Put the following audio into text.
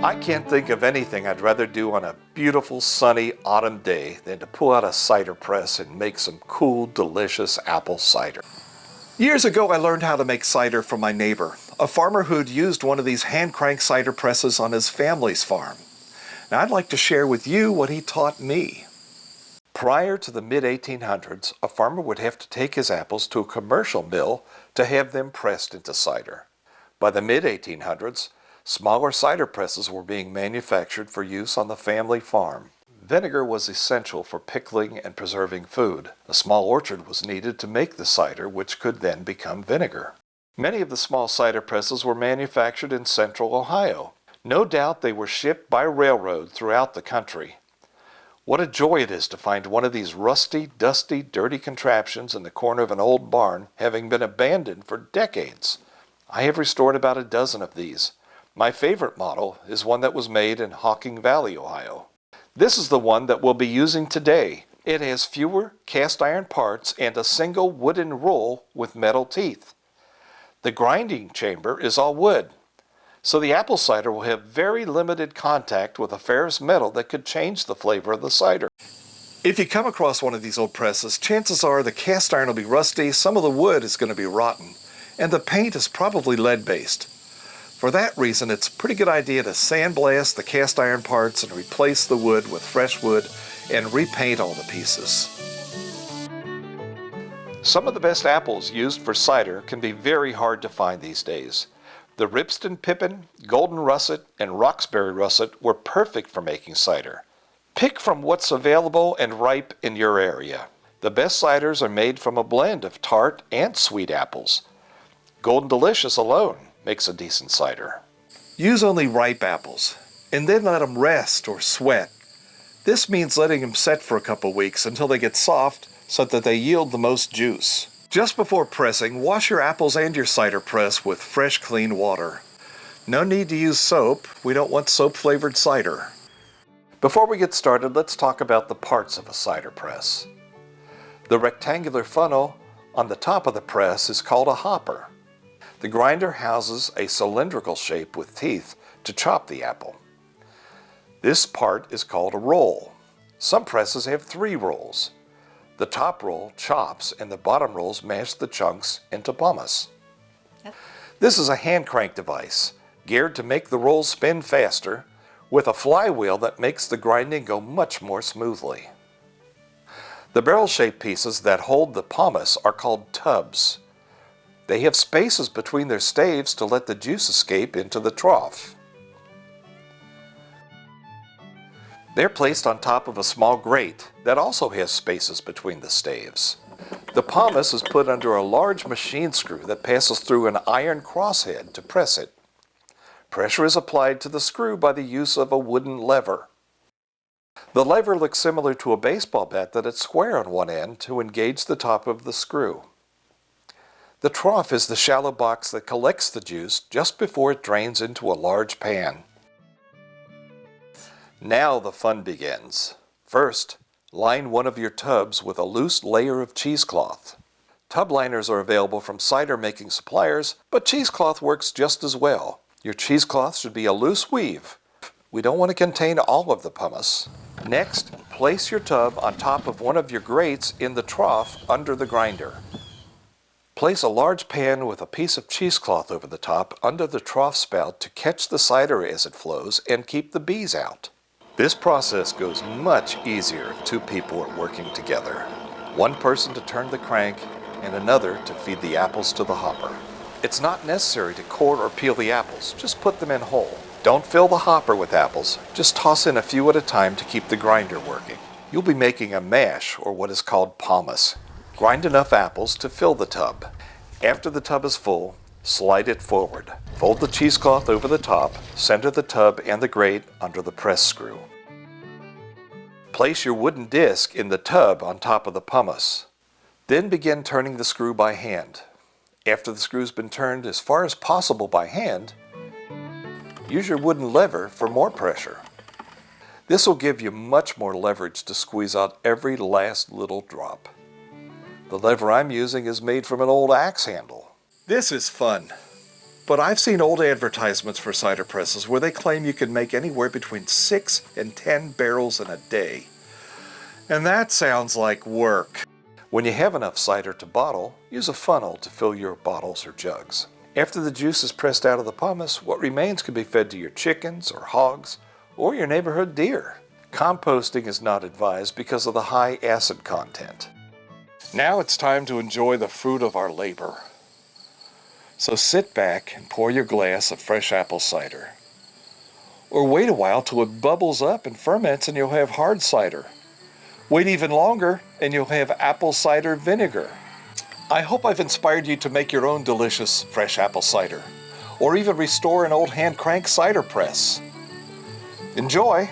I can't think of anything I'd rather do on a beautiful sunny autumn day than to pull out a cider press and make some cool, delicious apple cider. Years ago I learned how to make cider from my neighbor, a farmer who'd used one of these hand-crank cider presses on his family's farm. Now I'd like to share with you what he taught me. Prior to the mid-1800s, a farmer would have to take his apples to a commercial mill to have them pressed into cider. By the mid-1800s, smaller cider presses were being manufactured for use on the family farm. Vinegar was essential for pickling and preserving food. A small orchard was needed to make the cider, which could then become vinegar. Many of the small cider presses were manufactured in central Ohio. No doubt they were shipped by railroad throughout the country. What a joy it is to find one of these rusty, dusty, dirty contraptions in the corner of an old barn, having been abandoned for decades. I have restored about a dozen of these. My favorite model is one that was made in Hocking Valley, Ohio. This is the one that we'll be using today. It has fewer cast iron parts and a single wooden roll with metal teeth. The grinding chamber is all wood, so the apple cider will have very limited contact with a ferrous metal that could change the flavor of the cider. If you come across one of these old presses, chances are the cast iron will be rusty, some of the wood is going to be rotten, and the paint is probably lead-based. For that reason, it's a pretty good idea to sandblast the cast iron parts and replace the wood with fresh wood and repaint all the pieces. Some of the best apples used for cider can be very hard to find these days. The Ribston Pippin, Golden Russet, and Roxbury Russet were perfect for making cider. Pick from what's available and ripe in your area. The best ciders are made from a blend of tart and sweet apples. Golden Delicious alone makes a decent cider. Use only ripe apples, and then let them rest or sweat. This means letting them set for a couple weeks until they get soft so that they yield the most juice. Just before pressing, wash your apples and your cider press with fresh, clean water. No need to use soap. We don't want soap-flavored cider. Before we get started, let's talk about the parts of a cider press. The rectangular funnel on the top of the press is called a hopper. The grinder houses a cylindrical shape with teeth to chop the apple. This part is called a roll. Some presses have 3 rolls. The top roll chops and the bottom rolls mash the chunks into pumice. This is a hand crank device geared to make the rolls spin faster with a flywheel that makes the grinding go much more smoothly. The barrel-shaped pieces that hold the pumice are called tubs. They have spaces between their staves to let the juice escape into the trough. They're placed on top of a small grate that also has spaces between the staves. The pumice is put under a large machine screw that passes through an iron crosshead to press it. Pressure is applied to the screw by the use of a wooden lever. The lever looks similar to a baseball bat that it's square on one end to engage the top of the screw. The trough is the shallow box that collects the juice just before it drains into a large pan. Now the fun begins. First, line one of your tubs with a loose layer of cheesecloth. Tub liners are available from cider making suppliers, but cheesecloth works just as well. Your cheesecloth should be a loose weave. We don't want to contain all of the pumice. Next, place your tub on top of one of your grates in the trough under the grinder. Place a large pan with a piece of cheesecloth over the top under the trough spout to catch the cider as it flows and keep the bees out. This process goes much easier if 2 people are working together. One person to turn the crank and another to feed the apples to the hopper. It's not necessary to core or peel the apples, just put them in whole. Don't fill the hopper with apples, just toss in a few at a time to keep the grinder working. You'll be making a mash, or what is called pomace. Grind enough apples to fill the tub. After the tub is full, slide it forward. Fold the cheesecloth over the top, center the tub and the grate under the press screw. Place your wooden disc in the tub on top of the pumice. Then begin turning the screw by hand. After the screw's been turned as far as possible by hand, use your wooden lever for more pressure. This will give you much more leverage to squeeze out every last little drop. The lever I'm using is made from an old axe handle. This is fun. But I've seen old advertisements for cider presses where they claim you can make anywhere between 6 and 10 barrels in a day. And that sounds like work. When you have enough cider to bottle, use a funnel to fill your bottles or jugs. After the juice is pressed out of the pomace, what remains can be fed to your chickens or hogs or your neighborhood deer. Composting is not advised because of the high acid content. Now it's time to enjoy the fruit of our labor. So sit back and pour your glass of fresh apple cider. Or wait a while till it bubbles up and ferments and you'll have hard cider. Wait even longer and you'll have apple cider vinegar. I hope I've inspired you to make your own delicious fresh apple cider, or even restore an old hand crank cider press. Enjoy!